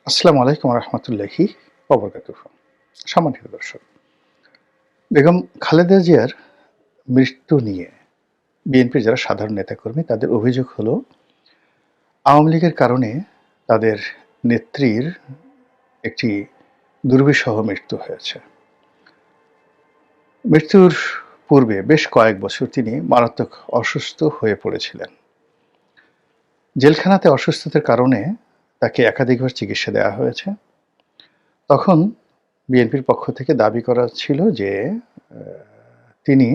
আসসালামু আলাইকুম রহমতুল্লাহি ওবরাকাতুহু। সম্মানিত দর্শক, বেগম খালেদা জিয়ার মৃত্যু নিয়ে বিএনপির যারা সাধারণ নেতাকর্মী তাদের অভিযোগ হলো আওয়ামী লীগের কারণে তাদের নেত্রীর একটি দুর্বিষহ মৃত্যু হয়েছে। মৃত্যুর পূর্বে বেশ কয়েক বছর তিনি মারাত্মক অসুস্থ হয়ে পড়েছিলেন। জেলখানাতে অসুস্থতার কারণে তাকে একাধিকবার চিকিৎসা দেওয়া হয়েছে। তখন বিএনপির পক্ষ থেকে দাবি করা ছিল যে তিনি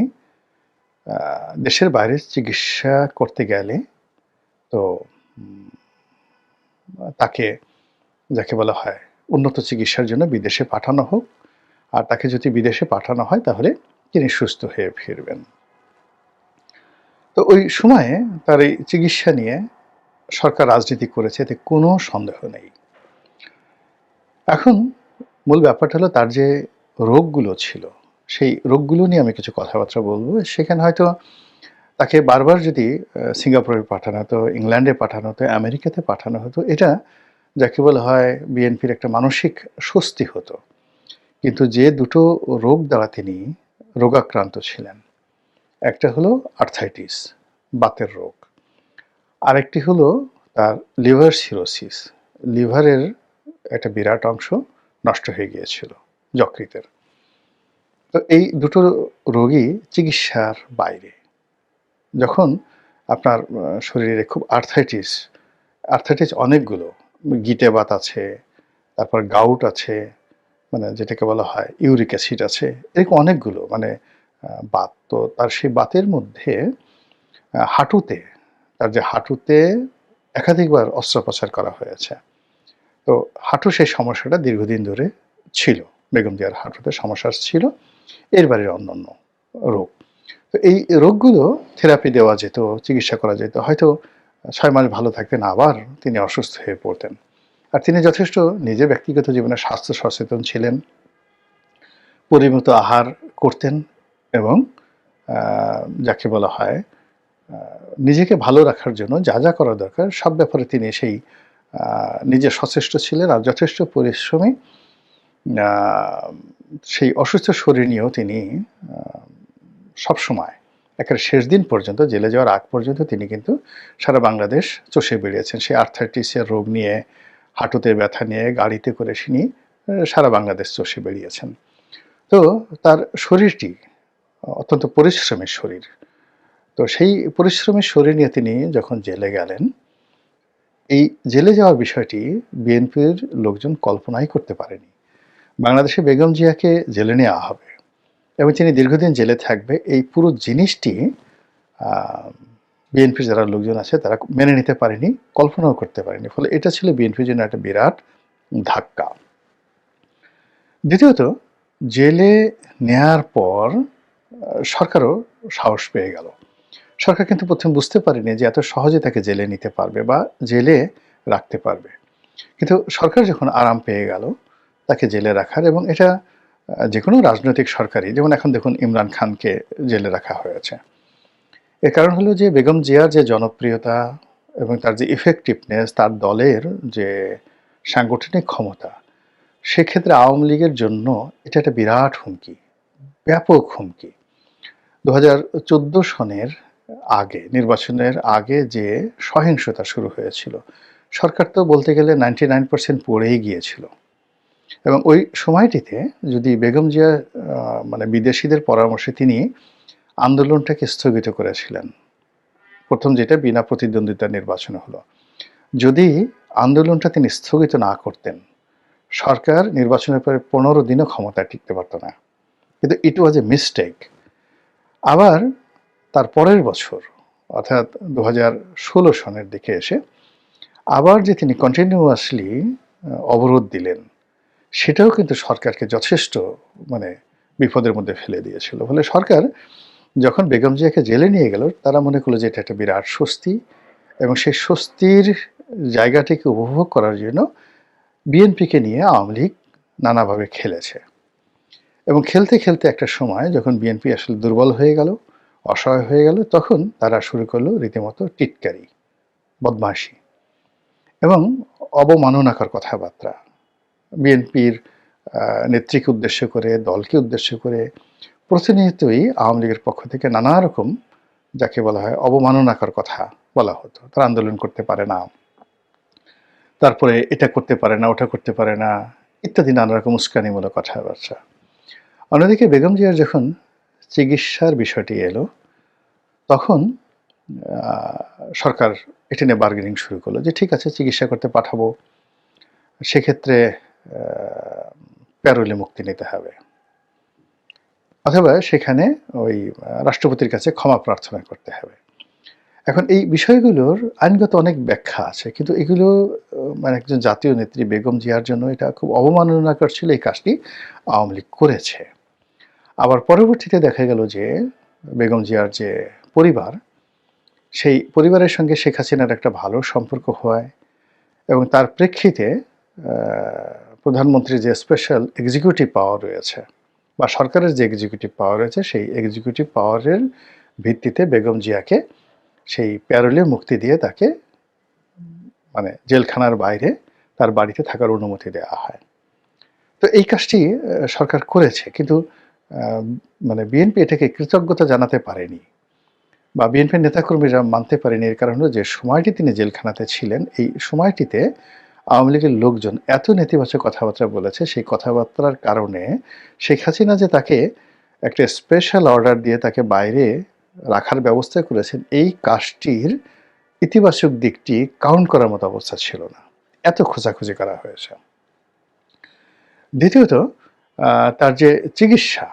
দেশের বাইরে চিকিৎসা করতে গেলে তো তাকে যাকে বলা হয় উন্নত চিকিৎসার জন্য বিদেশে পাঠানো হোক, আর তাকে যদি বিদেশে পাঠানো হয় তাহলে তিনি সুস্থ হয়ে ফিরবেন। তো ওই সময়ে তার এই চিকিৎসা নিয়ে সরকার রাজনীতি করেছে, এতে কোনো সন্দেহ নেই। এখন মূল ব্যাপারটা হলো তার যে রোগগুলো ছিল সেই রোগগুলো নিয়ে আমি কিছু কথাবার্তা বলবো। সেখানে হয়তো তাকে বারবার যদি সিঙ্গাপুরে পাঠানো হতো, ইংল্যান্ডে পাঠানো হতো, আমেরিকাতে পাঠানো হতো, এটা যাকে বলা হয় বিএনপির একটা মানসিক স্বস্তি হতো। কিন্তু যে দুটো রোগ দ্বারা তিনি রোগাক্রান্ত ছিলেন, একটা হলো আর্থাইটিস, বাতের রোগ, আরেকটি হলো তার লিভার সিরোসিস, লিভারের একটা বিরাট অংশ নষ্ট হয়ে গিয়েছিল যকৃতের। তো এই দুটো রোগই চিকিৎসার বাইরে। যখন আপনার শরীরে খুব আর্থাইটিস অনেকগুলো, গিটে বাত আছে, তারপর গাউট আছে, মানে যেটাকে বলা হয় ইউরিক অ্যাসিড আছে, এরকম অনেকগুলো মানে বাত। তো তার সেই বাতের মধ্যে হাঁটুতে, তার যে হাঁটুতে একাধিকবার অস্ত্রোপচার করা হয়েছে। তো হাঁটু সেই সমস্যাটা দীর্ঘদিন ধরে ছিল, বেগম জিয়ার হাঁটুতে সমস্যা ছিল, এর বাইরে অন্যান্য রোগ। তো এই রোগগুলো থেরাপি দেওয়া যেত, চিকিৎসা করা যেত, হয়তো ৬ মাস ভালো থাকতেন, আবার তিনি অসুস্থ হয়ে পড়তেন। আর তিনি যথেষ্ট নিজে ব্যক্তিগত জীবনে স্বাস্থ্য সচেতন ছিলেন, পরিমিত আহার করতেন এবং যাকে বলা হয় নিজেকে ভালো রাখার জন্য যা যা করা দরকার সব ব্যাপারে তিনি সেই নিজে সচেষ্ট ছিলেন। আর যথেষ্ট পরিশ্রমী, সেই অসুস্থ শরীর নিয়েও তিনি সবসময় একেবারে শেষ দিন পর্যন্ত, জেলে যাওয়ার আগ পর্যন্ত তিনি কিন্তু সারা বাংলাদেশ চষে বেরিয়েছেন। সেই আর্থাইটিসের রোগ নিয়ে, হাঁটুতে ব্যথা নিয়ে গাড়িতে করে তিনি সারা বাংলাদেশ চষে বেরিয়েছেন। তো তার শরীরটি অত্যন্ত পরিশ্রমের শরীর। তো সেই পরিশ্রমের শরীর নিয়ে তিনি যখন জেলে গেলেন, এই জেলে যাওয়ার বিষয়টি বিএনপির লোকজন কল্পনাই করতে পারেনি। বাংলাদেশে বেগম জিয়াকে জেলে নেওয়া হবে এবং তিনি দীর্ঘদিন জেলে থাকবে, এই পুরো জিনিসটি বিএনপির যারা লোকজন আছে তারা মেনে নিতে পারেনি, কল্পনাও করতে পারেনি। ফলে এটা ছিল বিএনপির জন্য একটা বিরাট ধাক্কা। দ্বিতীয়ত, জেলে নেয়ার পর সরকারও সাহস পেয়ে গেল। সরকার কিন্তু প্রথমে বুঝতে পারেনি যে এত সহজে তাকে জেলে নিতে পারবে বা জেলে রাখতে পারবে। কিন্তু সরকার যখন আরাম পেয়ে গেল তাকে জেলে রাখার, এবং এটা যেকোনো রাজনৈতিক সরকারই, যেমন এখন দেখুন ইমরান খানকে জেলে রাখা হয়েছে। এর কারণ হলো যে বেগম জিয়ার যে জনপ্রিয়তা এবং তার যে ইফেক্টিভনেস, তার দলের যে সাংগঠনিক ক্ষমতা, সেক্ষেত্রে আওয়ামী লীগের জন্য এটা একটা বিরাট হুমকি, ব্যাপক হুমকি। ২০১৪ সনের আগে, নির্বাচনের আগে যে সহিংসতা শুরু হয়েছিল, সরকার তো বলতে গেলে 99% পড়েই গিয়েছিল। এবং ওই সময়টিতে যদি বেগম জিয়া মানে বিদেশিদের পরামর্শে তিনি আন্দোলনটাকে স্থগিত করেছিলেন। প্রথম যেটা বিনা প্রতিদ্বন্দ্বিতার নির্বাচনে হলো। যদি আন্দোলনটা তিনি স্থগিত না করতেন, সরকার নির্বাচনের পরে ১৫ দিনও ক্ষমতায় টিকতে পারত না। কিন্তু ইট ওয়াজ এ মিস্টেক। আবার তার পরের বছর, অর্থাৎ ২০১৬ সনের দিকে এসে আবার যে তিনি কন্টিনিউয়াসলি অবরোধ দিলেন, সেটাও কিন্তু সরকারকে যথেষ্ট মানে বিপদের মধ্যে ফেলে দিয়েছিল। ফলে সরকার যখন বেগম জিয়াকে জেলে নিয়ে গেল, তারা মনে করলো যে এটা একটা বিরাট স্বস্তি, এবং সেই স্বস্তির জায়গাটিকে উপভোগ করার জন্য বিএনপিকে নিয়ে আওয়ামী লীগ নানাভাবে খেলেছে। এবং খেলতে খেলতে একটা সময় যখন বিএনপি আসলে দুর্বল হয়ে গেল, অসহায় হয়ে গেল, তখন তারা শুরু করলো রীতিমতো টিটকারি, বদমাশি। এবং অবমাননাকর কথাবার্তা বিএনপির নেত্রীকে উদ্দেশ্য করে, দলকে উদ্দেশ্য করে প্রতিনিয়তই আওয়ামী লীগের পক্ষ থেকে নানা রকম যাকে বলা হয় অবমাননাকর কথা বলা হতো। তারা আন্দোলন করতে পারে না, তারপরে এটা করতে পারে না, ওটা করতে পারে না, ইত্যাদি নানা রকম উস্কানিমূলক কথাবার্তা। অন্যদিকে বেগম জিয়ার যখন চিকিৎসার বিষয়টি এলো, তখন সরকার এটা নিয়ে বার্গেনিং শুরু করলো যে ঠিক আছে চিকিৎসা করতে পাঠাবো, সেক্ষেত্রে প্যারোলে মুক্তি নিতে হবে, অথবা সেখানে ওই রাষ্ট্রপতির কাছে ক্ষমা প্রার্থনা করতে হবে। এখন এই বিষয়গুলোর আইনগত অনেক ব্যাখ্যা আছে, কিন্তু এগুলো মানে একজন জাতীয় নেত্রী বেগম জিয়ার জন্য এটা খুব অবমাননাকর ছিল। এই কাজটি আওয়ামী লীগ করেছে। আবার পরবর্তীতে দেখা গেল যে বেগম জিয়ার যে পরিবার, সেই পরিবারের সঙ্গে শেখ হাসিনার একটা ভালো সম্পর্ক হয় এবং তার প্রেক্ষিতে প্রধানমন্ত্রীর যে স্পেশাল এক্সিকিউটিভ পাওয়ার রয়েছে বা সরকারের যে এক্সিকিউটিভ পাওয়ার রয়েছে, সেই এক্সিকিউটিভ পাওয়ারের ভিত্তিতে বেগম জিয়াকে সেই প্যারোলে মুক্তি দিয়ে তাকে মানে জেলখানার বাইরে তার বাড়িতে থাকার অনুমতি দেওয়া হয়। তো এই কাজটি সরকার করেছে, কিন্তু মানে বিএনপি এটাকে কৃতজ্ঞতা জানাতে পারেনি বা বিএনপির নেতাকর্মীরা মানতে পারেনি। এর কারণ হলো যে সময়টি তিনি জেলখানাতে ছিলেন, এই সময়টিতে আওয়ামী লীগের লোকজন এত নেতিবাচক কথাবার্তা বলেছে, সেই কথাবার্তার কারণে শেখ হাসিনা যে তাকে একটা স্পেশাল অর্ডার দিয়ে তাকে বাইরে রাখার ব্যবস্থা করেছেন, এই কাজটির ইতিবাচক দিকটি কাউন্ট করার মতো অবস্থা ছিল না, এত খোঁজাখুঁজি করা হয়েছে। দ্বিতীয়ত তার যে চিকিৎসা,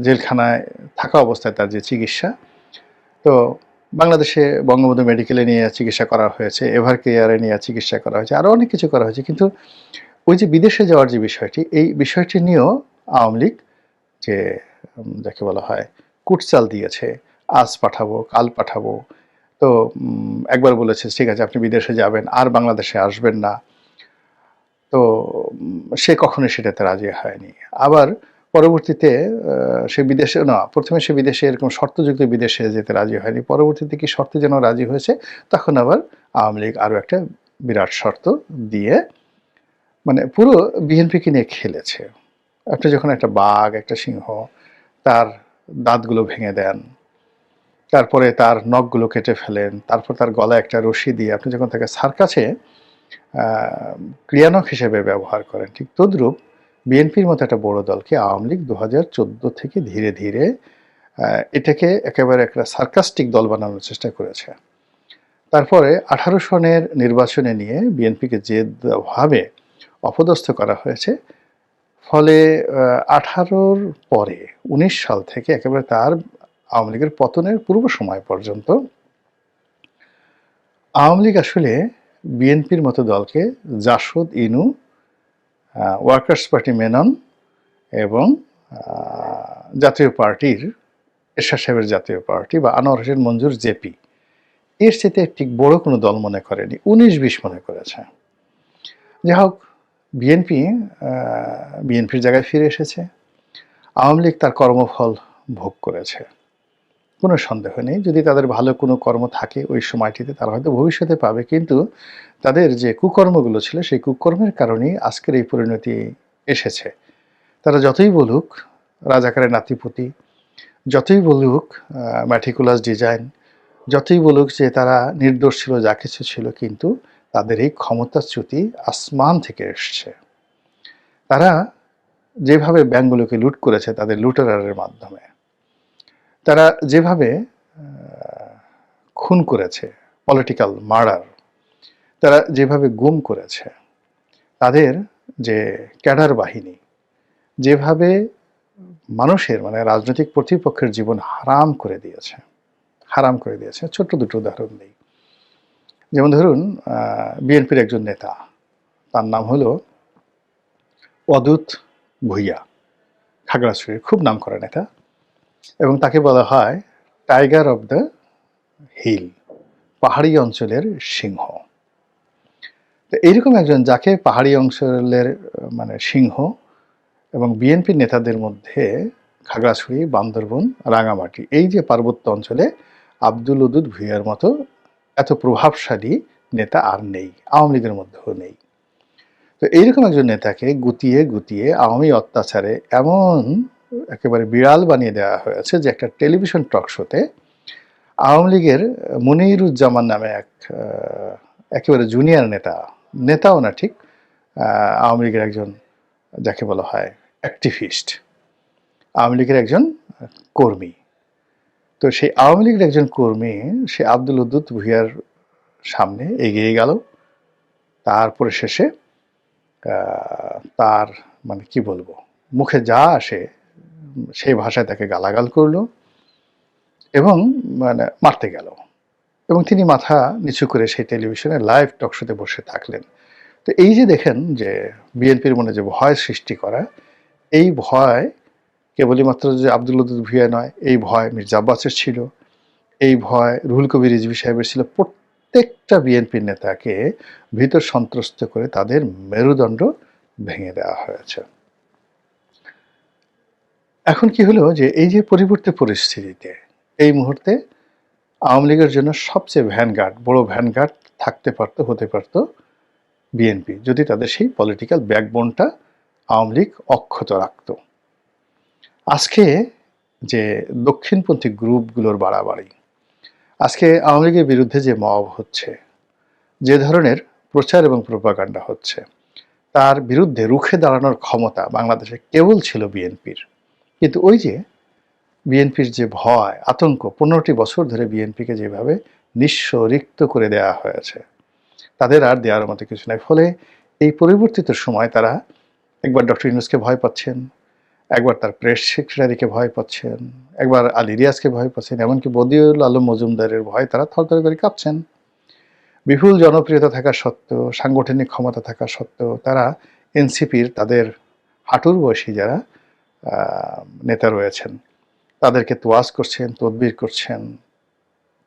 জেলখানায় থাকা অবস্থায় তার যে চিকিৎসা, তো বাংলাদেশে বঙ্গবন্ধু মেডিকেলে নিয়ে চিকিৎসা করা হয়েছে, এভার কেয়ারে নিয়ে চিকিৎসা করা হয়েছে, আরও অনেক কিছু করা হয়েছে, কিন্তু ওই যে বিদেশে যাওয়ার যে বিষয়টি, এই বিষয়টি নিয়েও আওয়ামী লীগ যে যাকে বলা হয় কুটচাল দিয়েছে, আজ পাঠাবো, কাল পাঠাবো। তো একবার বলেছে ঠিক আছে আপনি বিদেশে যাবেন, আর বাংলাদেশে আসবেন না। তো সে কখনোই সেটাতে রাজি হয়নি। আবার পরবর্তীতে সে বিদেশে না, প্রথমে সে বিদেশে এরকম শর্তযুক্ত বিদেশে যেতে রাজি হয়নি, পরবর্তীতে কি শর্তে যেন রাজি হয়েছে, তখন আবার আওয়ামী লীগ আরও একটা বিরাট শর্ত দিয়ে মানে পুরো বিএনপিকে নিয়ে খেলেছে। আপনি যখন একটা বাঘ, একটা সিংহ, তার দাঁতগুলো ভেঙে দেন, তারপরে তার নখগুলো কেটে ফেলেন, তারপর তার গলায় একটা রশি দিয়ে আপনি যখন তাকে সার্কাসে ক্রিয়ানক হিসেবে ব্যবহার করেন, ঠিক তদ্রূপ বিএনপির মতো একটা বড় দলকে আওয়ামী লীগ 2014 থেকে ধীরে ধীরে এটাকে একেবারে একটা সার্কাস্টিক দল বানানোর চেষ্টা করেছে। তারপরে 18 সনের নির্বাচনে নিয়ে বিএনপিকে যেভাবে অপদস্থ করা হয়েছে, ফলে 18-র পরে 19 সাল থেকে একেবারে তার আওয়ামী লীগের পতনের পূর্ব সময় পর্যন্ত আওয়ামী লীগ আসলে বিএনপির মতো দলকে জাসদ, ইনু, ওয়ার্কার্স পার্টি মেনন এবং জাতীয় পার্টির এরশাদ সাহেবের জাতীয় পার্টি বা আনোয়ার হোসেন মঞ্জুর জেপি, এর সাথে ঠিক বড় কোনো দল মনে করেনি, 19-20 মনে করেছে। যাই হোক, বিএনপির জায়গায় ফিরে এসেছে, আওয়ামী লীগ তার কর্মফল ভোগ করেছে, কোনো সন্দেহ নেই। যদি তাদের ভালো কোনো কর্ম থাকে ওই সময়টিতে, তারা হয়তো ভবিষ্যতে পাবে, কিন্তু তাদের যে কুকর্মগুলো ছিল সেই কুকর্মের কারণেই আজকের এই পরিণতি এসেছে। তারা যতই বলুক রাজাকারের নাতিপুতি, যতই বলুক ম্যাটিকুলাস ডিজাইন, যতই বলুক যে তারা নির্দোষ ছিল, যা কিছু ছিল, কিন্তু তাদের এই ক্ষমতাচ্যুতি আসমান থেকে এসছে। তারা যেভাবে ব্যাংকগুলোকে লুট করেছে তাদের লুটেরারের মাধ্যমে, তারা যেভাবে খুন করেছে, পলিটিক্যাল মার্ডার, তারা যেভাবে গুম করেছে, তাদের যে ক্যাডার বাহিনী যেভাবে মানুষের মানে রাজনৈতিক প্রতিপক্ষের জীবন হারাম করে দিয়েছে। ছোট্ট দুটো উদাহরণ নেই। যেমন ধরুন বিএনপির একজন নেতা, তার নাম হলো অদূত ভূঁইয়া, খাগড়াছড়ির খুব নামকরা নেতা, এবং তাকে বলা হয় টাইগার অব দ্য হিল, পাহাড়ি অঞ্চলের সিংহ। তো এইরকম একজন যাকে পাহাড়ি অঞ্চলের মানে সিংহ এবং বিএনপির নেতাদের মধ্যে খাগড়াছড়ি, বান্দরবন, রাঙামাটি, এই যে পার্বত্য অঞ্চলে আব্দুল ওদুদ ভূঁইয়ার মতো এত প্রভাবশালী নেতা আর নেই, আওয়ামী লীগের মধ্যেও নেই। তো এইরকম একজন নেতাকে গুতিয়ে গুতিয়ে আওয়ামী অত্যাচারে এমন একেবারে বিড়াল বানিয়ে দেওয়া হয়েছে যে একটা টেলিভিশন টক শোতে আওয়ামী লীগের মনিরুজ্জামান নামে এক একেবারে জুনিয়র নেতাও না ঠিক, আওয়ামী লীগের একজন যাকে বলা হয় অ্যাক্টিভিস্ট, আওয়ামী লীগের একজন কর্মী। তো সেই আওয়ামী লীগের একজন কর্মী সে আব্দুল উদ্দুত ভূঁইয়ার সামনে এগিয়ে গেল, তারপরে শেষে তার মানে কি বলবো, মুখে যা আসে সেই ভাষায় তাকে গালাগাল করলো এবং মানে মারতে গেল, এবং তিনি মাথা নিচু করে সেই টেলিভিশনে লাইভ টকশোতে বসে থাকলেন। তো এই যে দেখেন যে বিএনপির মনে যে ভয় সৃষ্টি করা, এই ভয় কেবলই মাত্র যে আব্দুল উদ্দুত ভূঁইয়া নয়, এই ভয় মির্জা আব্বাসের ছিল, এই ভয় রুহুল কবির রিজভী সাহেবের ছিল। প্রত্যেকটা বিএনপির নেতাকে ভিতর সন্ত্রস্ত করে তাদের মেরুদণ্ড ভেঙে দেওয়া হয়েছে। এখন কি হলো যে এই যে পরিবর্তিত পরিস্থিতিতে এই মুহূর্তে আওয়ামী লীগের জন্য সবচেয়ে বড় ভ্যানগার্ড থাকতে পারতো, হতে পারতো বিএনপি, যদি তাদের সেই পলিটিক্যাল ব্যাকবোনটা আওয়ামী লীগ অক্ষত রাখত। আজকে যে দক্ষিণপন্থী গ্রুপগুলোর বাড়াবাড়ি, আজকে আওয়ামী লীগের বিরুদ্ধে যে মব হচ্ছে, যে ধরনের প্রচার এবং প্রোপাগান্ডা হচ্ছে, তার বিরুদ্ধে রুখে দাঁড়ানোর ক্ষমতা বাংলাদেশে কেবল ছিল বিএনপির। কিন্তু ওই যে বিএনপির যে ভয় আতঙ্ক, 15টি বছর ধরে বিএনপিকে যেভাবে নিঃস্ব রিক্ত করে দেওয়া হয়েছে, তাদের আর দেওয়ার মতো কিছু নাই। ফলে এই পরিবর্তিত সময় তারা একবার ডক্টর ইউনূসকে ভয় পাচ্ছেন, একবার তার প্রেস সেক্রেটারিকে ভয় পাচ্ছেন, একবার আলী রিয়াজকে ভয় পাচ্ছেন, এমনকি বদিউল আলম মজুমদারের ভয় তারা থরথর করে কাঁপছেন। বিপুল জনপ্রিয়তা থাকা সত্ত্বেও, সাংগঠনিক ক্ষমতা থাকা সত্ত্বেও তারা এনসিপির তাদের হাঁটুর বয়সী যারা নেতা রয়েছেন তাদেরকে তোয়াজ করছেন, তদবির করছেন।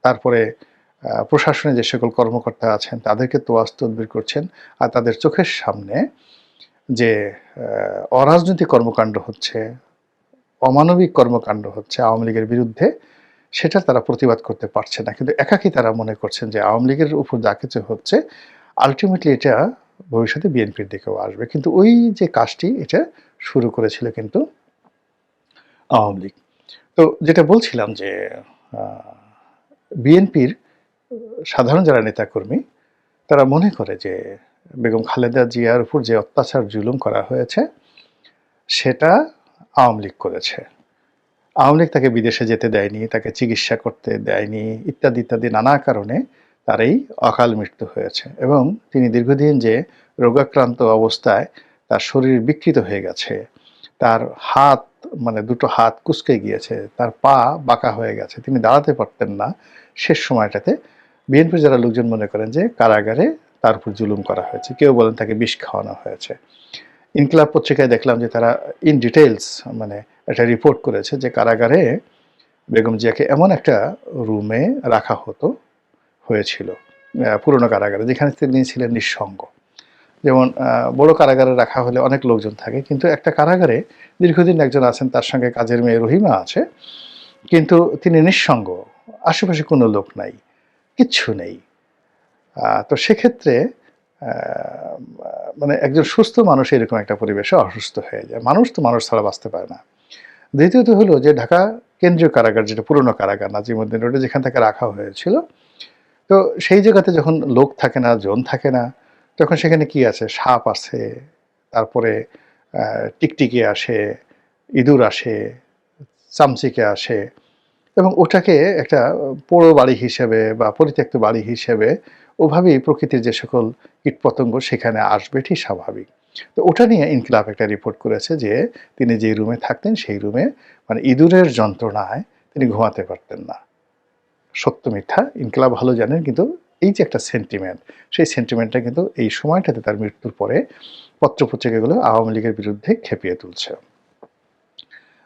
তারপরে প্রশাসনে যে সকল কর্মকর্তা আছেন তাদেরকে তোয়াজ তদবির করছেন। আর তাদের চোখের সামনে যে অরাজনৈতিক কর্মকাণ্ড হচ্ছে, অমানবিক কর্মকাণ্ড হচ্ছে আওয়ামী লীগের বিরুদ্ধে, সেটা তারা প্রতিবাদ করতে পারছে না। কিন্তু একাকী তারা মনে করছেন যে আওয়ামী লীগের উপর যা কিছু হচ্ছে আলটিমেটলি এটা ভবিষ্যতে বিএনপির দিকেও আসবে। কিন্তু ওই যে কাজটি এটা শুরু করেছিল কিন্তু আওয়ামী লীগ। তো যেটা বলছিলাম যে বিএনপির সাধারণ যারা নেতাকর্মী তারা মনে করে যে বেগম খালেদা জিয়ার উপর যে অত্যাচার জুলুম করা হয়েছে সেটা আওয়ামী লীগ করেছে। আওয়ামী লীগ তাকে বিদেশে যেতে দেয়নি, তাকে চিকিৎসা করতে দেয়নি, ইত্যাদি ইত্যাদি নানা কারণে তার এই অকাল মৃত্যু হয়েছে। এবং তিনি দীর্ঘদিন যে রোগাক্রান্ত অবস্থায় তার শরীর বিকৃত হয়ে গেছে, তার হাত মানে দুটো হাত কুঁচকে গিয়েছে, তার পা বাঁকা হয়ে গেছে, তিনি দাঁড়াতে পারতেন না। শেষ সময়টাতে বিএনপির যারা লোকজন মনে করেন যে কারাগারে তার উপর জুলুম করা হয়েছে, কেউ বলেন তাকে বিষ খাওয়ানো হয়েছে। ইনকিলাব পত্রিকায় দেখলাম যে তারা ইন ডিটেইলস মানে একটা রিপোর্ট করেছে যে কারাগারে বেগম জিয়াকে এমন একটা রুমে রাখা হয়েছিল, পুরনো কারাগারে, যেখানে তিনি ছিলেন নিঃসঙ্গ। যেমন বড় কারাগারে রাখা হলে অনেক লোকজন থাকে, কিন্তু একটা কারাগারে দীর্ঘদিন একজন আছেন, তার সঙ্গে কাজের মেয়ে রহিমা আছে, কিন্তু তিনি নিঃসঙ্গ, আশেপাশে কোনো লোক নাই, কিচ্ছু নেই। তো সেক্ষেত্রে মানে একজন সুস্থ মানুষ এরকম একটা পরিবেশে অসুস্থ হয়ে যায়। মানুষ তো মানুষ ছাড়া বাঁচতে পারে না। দ্বিতীয়ত হলো যে ঢাকা কেন্দ্রীয় কারাগার, যেটা পুরনো কারাগার নাজিমুদ্দিন রোডে, যেখান থেকে রাখা হয়েছিল, তো সেই জায়গাতে যখন লোক থাকে না, জন থাকে না, তখন সেখানে কি আছে, সাপ আছে, তারপরে টিকটিকি আসে, ইঁদুর আসে, চামচিকে আসে, এবং ওটাকে একটা পোড়ো বাড়ি হিসেবে বা পরিত্যক্ত বাড়ি হিসেবে ওভাবেই প্রকৃতির যে সকল কীটপতঙ্গ সেখানে আসবে, এটি স্বাভাবিক। তো ওটা নিয়ে ইনকিলাব একটা রিপোর্ট করেছে যে তিনি যে রুমে থাকতেন সেই রুমে মানে ইঁদুরের যন্ত্রণায় তিনি ঘুমাতে পারতেন না। সত্য মিথ্যা ইনকিলাব ভালো জানেন, কিন্তু এই যে একটা সেন্টিমেন্ট, সেই সেন্টিমেন্টটা কিন্তু এই সময়টাতে তার মৃত্যুর পরে পত্রপত্রিকাগুলো আওয়ামী লীগের বিরুদ্ধে খেপিয়ে তুলছে।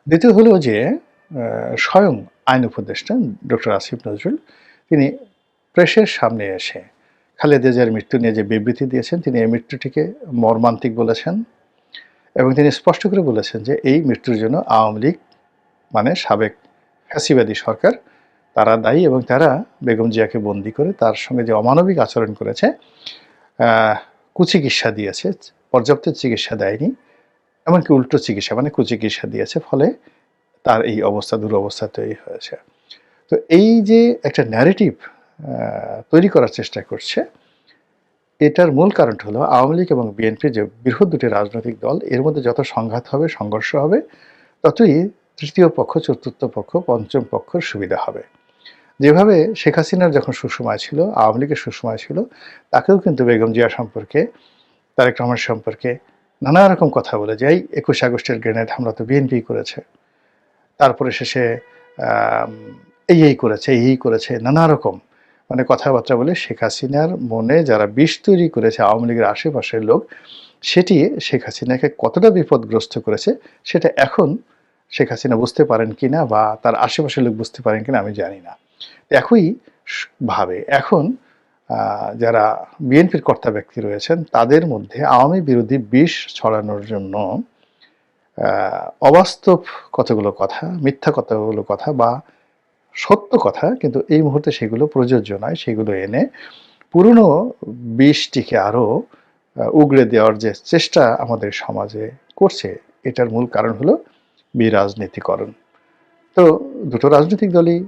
দ্বিতীয় হলো যে স্বয়ং আইন উপদেষ্টা ডক্টর আসিফ নজরুল তিনি প্রেসের সামনে এসে খালেদা জিয়ার মৃত্যু নিয়ে যে বিবৃতি দিয়েছেন, তিনি এই মৃত্যুটিকে মর্মান্তিক বলেছেন, এবং তিনি স্পষ্ট করে বলেছেন যে এই মৃত্যুর জন্য আওয়ামী লীগ মানে সাবেক ফ্যাসিবাদী সরকার তারা দায়ী এবং তারা বেগম জিয়াকে বন্দী করে তার সঙ্গে যে অমানবিক আচরণ করেছে, কুচিকিৎসা দিয়েছে, পর্যাপ্ত চিকিৎসা দেয়নি, এমনকি উল্টো চিকিৎসা মানে কুচিকিৎসা দিয়েছে, ফলে তার এই অবস্থা, দুরবস্থা তৈরি হয়েছে। তো এই যে একটা ন্যারেটিভ তৈরি করার চেষ্টা করছে, এটার মূল কারণটা হলো আওয়ামী লীগ এবং বিএনপি যে বৃহৎ দুটি রাজনৈতিক দল, এর মধ্যে যত সংঘাত হবে, সংঘর্ষ হবে, ততই তৃতীয় পক্ষ, চতুর্থ পক্ষ, পঞ্চম পক্ষের সুবিধা হবে। যেভাবে শেখ হাসিনার যখন সুসময় ছিল, আওয়ামী লীগের সুসময় ছিল, তাকেও কিন্তু বেগম জিয়া সম্পর্কে, তারেক রহমান সম্পর্কে নানা রকম কথা বলে যে এই ২১ আগস্টের গ্রেনেড হামলা তো বিএনপি করেছে, তারপরে শেষে এই করেছে, এই করেছে, নানা রকম মানে কথাবার্তা বলে শেখ হাসিনার মনে যারা বিষ তৈরি করেছে আওয়ামী লীগের আশেপাশের লোক, সেটি শেখ হাসিনাকে কতটা বিপদগ্রস্ত করেছে সেটা এখন শেখ হাসিনা বুঝতে পারেন কিনা বা তার আশেপাশের লোক বুঝতে পারেন কিনা আমি জানি না। একই ভাবে এখন যারা বিএনপির কর্তা ব্যক্তি রয়েছেন তাদের মধ্যে আওয়ামী বিরোধী বিষ ছড়ানোর জন্য অবাস্তব কতগুলো কথা, মিথ্যা কতগুলো কথা বা সত্য কথা কিন্তু এই মুহূর্তে সেগুলো প্রযোজ্য নয়, সেগুলো এনে পুরনো বিষটিকে আরও উগড়ে দেওয়ার যে চেষ্টা আমাদের সমাজে করছে, এটার মূল কারণ হলো বিরাজনীতিকরণ। তো দুটো রাজনৈতিক দলই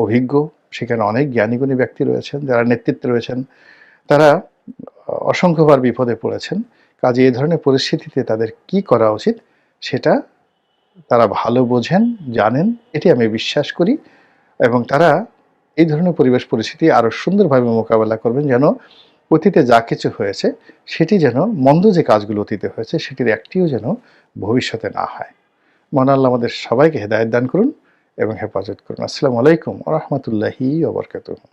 অভিজ্ঞ, সেখানে অনেক জ্ঞানীগুণী ব্যক্তি রয়েছেন, যারা নেতৃত্বে রয়েছেন, তারা অসংখ্যবার বিপদে পড়েছেন। কাজে এই ধরনের পরিস্থিতিতে তাদের কি করা উচিত সেটা তারা ভালো বোঝেন, জানেন, এটি আমি বিশ্বাস করি এবং তারা এই ধরনের পরিবেশ পরিস্থিতি আরও সুন্দরভাবে মোকাবেলা করবেন যেন অতীতে যা কিছু হয়েছে সেটি যেন, মন্দ যে কাজগুলো অতীতে হয়েছে সেটির একটিও যেন ভবিষ্যতে না হয়। মহান আল্লাহ আমাদের সবাইকে হেদায়েত দান করুন এবং হেফাজত করুন। আসসালামু আলাইকুম ওয়া রাহমাতুল্লাহি ওয়া বারাকাতুহু।